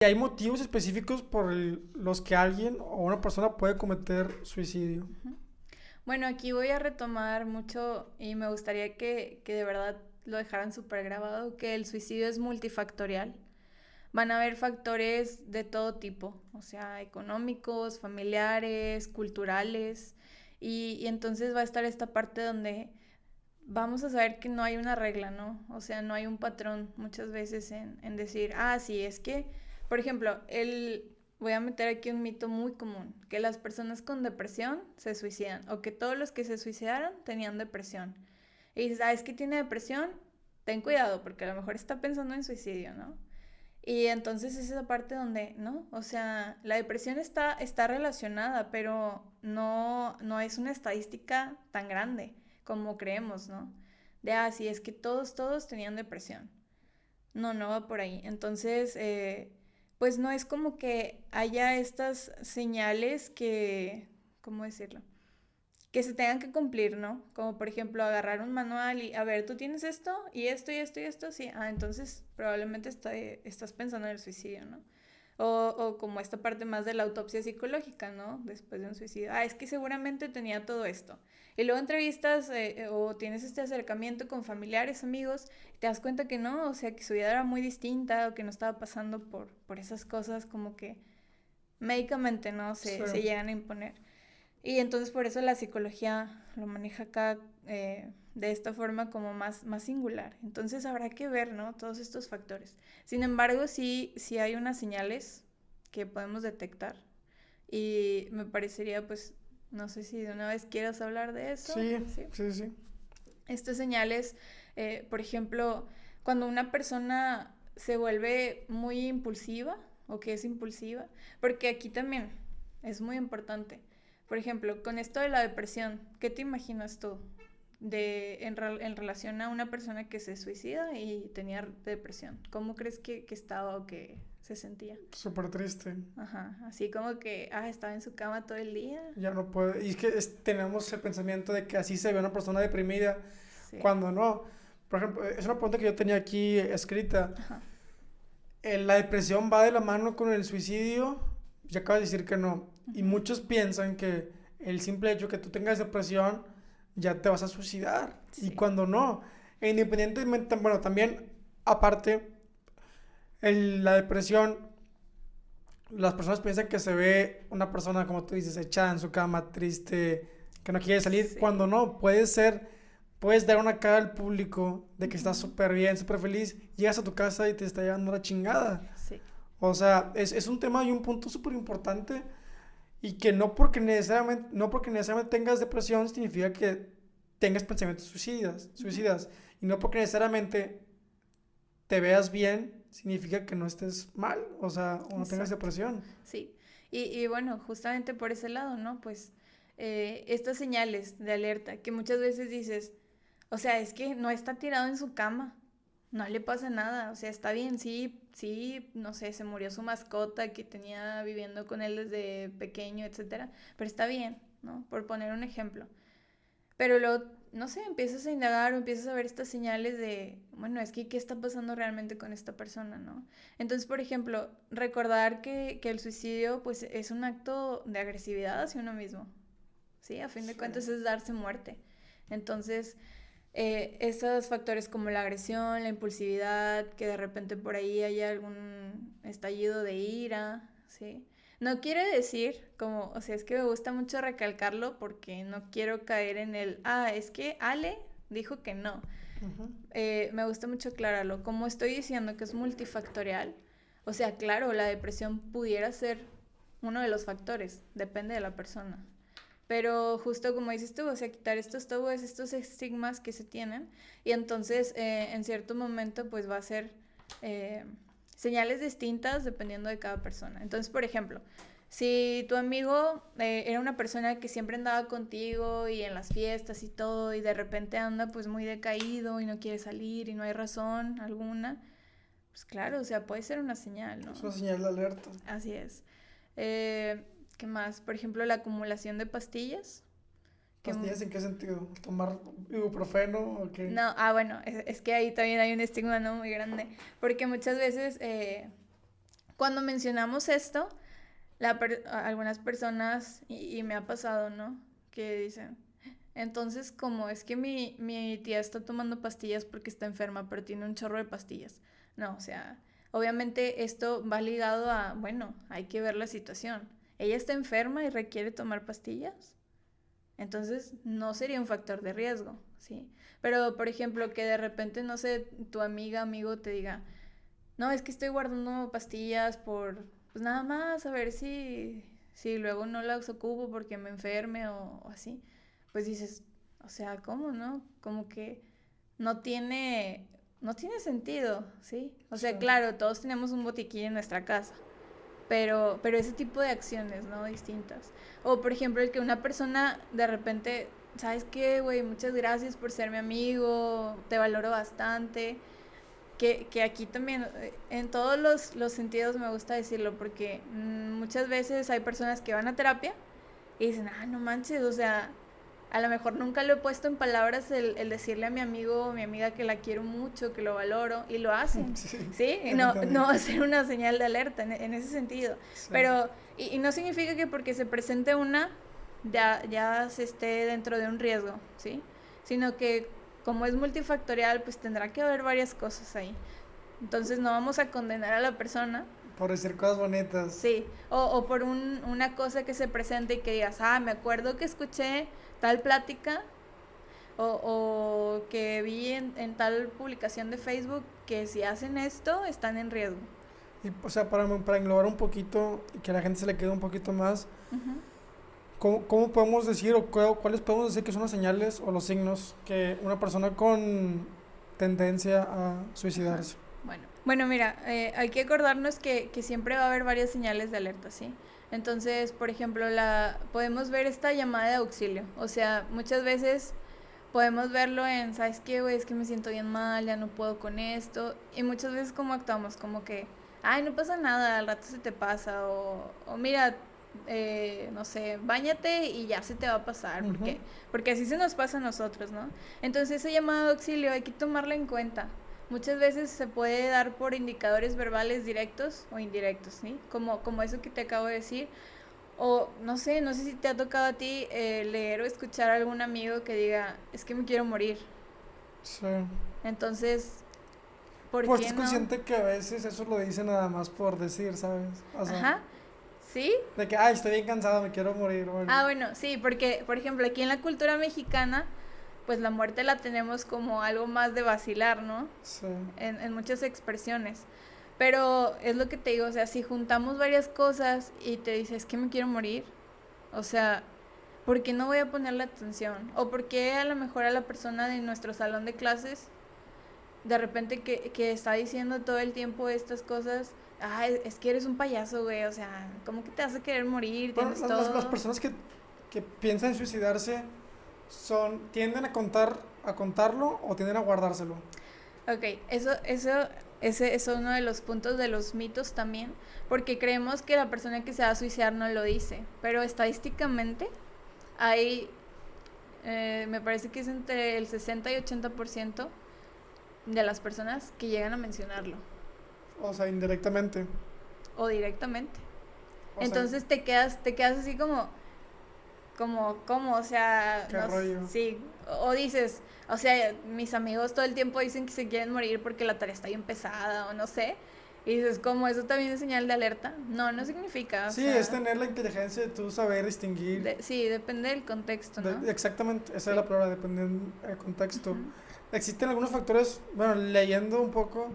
¿Y hay motivos específicos por los que alguien o una persona puede cometer suicidio? Ujú. Bueno, aquí voy a retomar mucho y me gustaría que de verdad lo dejaran súper grabado, que el suicidio es multifactorial. Van a haber factores de todo tipo, o sea, económicos, familiares, culturales, y entonces va a estar esta parte donde vamos a saber que no hay una regla, ¿no? O sea, no hay un patrón muchas veces en decir, ah, sí, es que, por ejemplo, voy a meter aquí un mito muy común, que las personas con depresión se suicidan, o que todos los que se suicidaron tenían depresión. Y dices, ah, es que tiene depresión, ten cuidado, porque a lo mejor está pensando en suicidio, ¿no? Y entonces es esa parte donde, ¿no? O sea, la depresión está relacionada, pero no es una estadística tan grande como creemos, ¿no? De, ah, sí, es que todos tenían depresión. No, no va por ahí. Entonces, pues no es como que haya estas señales ¿cómo decirlo? Que se tengan que cumplir, ¿no? Como por ejemplo agarrar un manual y, a ver, tú tienes esto y esto y esto y esto, sí, ah, entonces probablemente estás pensando en el suicidio, ¿no? O como esta parte más de la autopsia psicológica, ¿no? Después de un suicidio. Ah, es que seguramente tenía todo esto. Y luego entrevistas o tienes este acercamiento con familiares, amigos, y te das cuenta que no, o sea, que su vida era muy distinta o que no estaba pasando por esas cosas como que médicamente, ¿no? Sí. Se llegan a imponer. Y entonces por eso la psicología lo maneja acá de esta forma como más singular. Entonces habrá que ver, ¿no? Todos estos factores. Sin embargo, sí hay unas señales que podemos detectar. Y me parecería, pues, no sé si de una vez quieras hablar de eso. Sí, Sí. sí, sí. Estas señales, por ejemplo, cuando una persona se vuelve muy impulsiva o que es impulsiva, porque aquí también es muy importante. Por ejemplo, con esto de la depresión, ¿qué te imaginas tú en relación a una persona que se suicida y tenía depresión? ¿Cómo crees que estaba o que se sentía? Súper triste. Ajá, así como que, ah, estaba en su cama todo el día. Ya no puede. Y es que tenemos el pensamiento de que así se ve una persona deprimida Sí, cuando no. Por ejemplo, es una pregunta que yo tenía aquí escrita. ajá, ¿La depresión va de la mano con el suicidio? Ya acabas de decir que no. Y ujú, muchos piensan que el simple hecho que tú tengas depresión ya te vas a suicidar. Y sí, cuando no. E independientemente, bueno, también aparte, la depresión, las personas piensan que se ve una persona, como tú dices, echada en su cama, triste, que no quiere salir. sí. Cuando no, puedes dar una cara al público de que estás Ujú. súper bien, súper feliz. Llegas a tu casa y te está llevando la chingada. Sí, O sea, es un tema y un punto súper importante y que no porque necesariamente tengas depresión significa que tengas pensamientos ujú, suicidas. Y no porque necesariamente te veas bien significa que no estés mal, o sea, o no tengas exacto. depresión. Sí. Y bueno, justamente por ese lado, ¿no? Pues estas señales de alerta que muchas veces dices, o sea, es que no está tirado en su cama, no le pasa nada, o sea, está bien, sí, sí, no sé, se murió su mascota que tenía viviendo con él desde pequeño, etcétera, pero está bien, ¿no? Por poner un ejemplo. Pero luego, no sé, empiezas a indagar o empiezas a ver estas señales de, bueno, es que ¿qué está pasando realmente con esta persona, no? Entonces, por ejemplo, recordar que el suicidio, pues, es un acto de agresividad hacia uno mismo, ¿sí? A fin de Sí. cuentas es darse muerte. Entonces, esos factores como la agresión, la impulsividad, que de repente por ahí haya algún estallido de ira, ¿sí? No quiere decir, como, o sea, es que me gusta mucho recalcarlo porque no quiero caer en ah, es que Ale dijo que no. Ujú. Me gusta mucho aclararlo. Como estoy diciendo que es multifactorial, o sea, claro, la depresión pudiera ser uno de los factores, depende de la persona. Pero justo como dices tú, o sea, quitar estos tabúes, estos estigmas que se tienen, y entonces en cierto momento pues va a ser eh, señales distintas dependiendo de cada persona. Entonces, por ejemplo, si tu amigo era una persona que siempre andaba contigo y en las fiestas y todo, y de repente anda pues muy decaído y no quiere salir y no hay razón alguna, pues claro, o sea, puede ser una señal, Es ¿no? una señal de alerta. Así es. Eh, ¿Qué más? Por ejemplo, la acumulación de pastillas. Que, ¿Pastillas en qué sentido? ¿Tomar ibuprofeno o qué? no, bueno, es que ahí también hay un estigma no muy grande. Porque muchas veces Cuando mencionamos esto, algunas personas, y me ha pasado, ¿no? Que dicen, entonces, ¿cómo es que mi tía está tomando pastillas porque está enferma, pero tiene un chorro de pastillas? No, o sea, obviamente esto va ligado a, bueno, hay que ver la situación. Ella está enferma y requiere tomar pastillas. Entonces, no sería un factor de riesgo, ¿sí? Pero, por ejemplo, que de repente, no sé, tu amiga, amigo te diga, no, es que estoy guardando pastillas por, pues nada más, a ver si luego no las ocupo porque me enferme o así. Pues dices, o sea, ¿cómo, no? Como que no tiene, no tiene sentido, ¿sí? O Sí. sea, claro, todos tenemos un botiquín en nuestra casa, pero ese tipo de acciones, ¿no? Distintas. O, por ejemplo, el que una persona de repente, ¿sabes qué, güey? Muchas gracias por ser mi amigo, te valoro bastante. Que aquí también, en todos los sentidos me gusta decirlo, porque muchas veces hay personas que van a terapia y dicen, ah, no manches, o sea, a lo mejor nunca lo he puesto en palabras el decirle a mi amigo o mi amiga que la quiero mucho, que lo valoro, y lo hacen, Sí, ¿sí? Y no, definitivamente. no va a ser una señal de alerta en ese sentido. Sí. Pero, y no significa que porque se presente una, ya se esté dentro de un riesgo, ¿sí? Sino que como es multifactorial, pues tendrá que haber varias cosas ahí. Entonces no vamos a condenar a la persona. Por decir cosas bonitas. Sí, o por una cosa que se presente y que digas, ah, me acuerdo que escuché tal plática o que vi en tal publicación de Facebook que si hacen esto están en riesgo. Y, o sea, para englobar un poquito y que a la gente se le quede un poquito más, Ujú. ¿cómo podemos decir o cuáles podemos decir que son las señales o los signos que una persona con tendencia a suicidarse? Bueno, mira, hay que acordarnos que siempre va a haber varias señales de alerta, ¿sí? Entonces, por ejemplo, podemos ver esta llamada de auxilio. O sea, muchas veces podemos verlo en, ¿sabes qué, güey? Es que me siento bien mal, ya no puedo con esto. Y muchas veces como actuamos, como que, ay, no pasa nada, al rato se te pasa. O mira, no sé, báñate y ya se te va a pasar. Ujú. Porque así se nos pasa a nosotros, ¿no? Entonces esa llamada de auxilio hay que tomarla en cuenta. Muchas veces se puede dar por indicadores verbales directos o indirectos, ¿sí? Como eso que te acabo de decir. O no sé si te ha tocado a ti leer o escuchar a algún amigo que diga, es que me quiero morir. Sí. Entonces, ¿por Pues qué estás no? consciente que a veces eso lo dicen nada más por decir, ¿sabes? O sea, Ajá, ¿sí? de que, ay, estoy bien cansado, me quiero morir. O algo. Ah, bueno, sí, porque, por ejemplo, aquí en la cultura mexicana, pues la muerte la tenemos como algo más de vacilar, ¿no? Sí. En muchas expresiones. Pero es lo que te digo, o sea, si juntamos varias cosas y te dices que me quiero morir, o sea, ¿por qué no voy a ponerle atención? ¿O por qué a lo mejor a la persona de nuestro salón de clases, de repente que está diciendo todo el tiempo estas cosas, es que eres un payaso, güey, o sea, ¿cómo que te vas a querer morir? Bueno, Tienes las todo. personas que piensan en suicidarse tienden a contarlo o tienden a guardárselo. Ok, ese es uno de los puntos de los mitos también, porque creemos que la persona que se va a suicidar no lo dice, pero estadísticamente hay, me parece que es entre el 60 y 80% de las personas que llegan a mencionarlo, O sea, indirectamente. o directamente. O sea, Entonces te quedas así como, o sea, qué rollo. sí, o dices, o sea, mis amigos todo el tiempo dicen que se quieren morir porque la tarea está bien pesada, o no sé, y dices, ¿cómo eso también es señal de alerta? No, no significa, o Sí, es sea, tener la inteligencia de tú saber distinguir. sí, depende del contexto, ¿no? Exactamente, esa es Sí. la palabra, depende del contexto. Ujú. Existen algunos factores, bueno, leyendo un poco,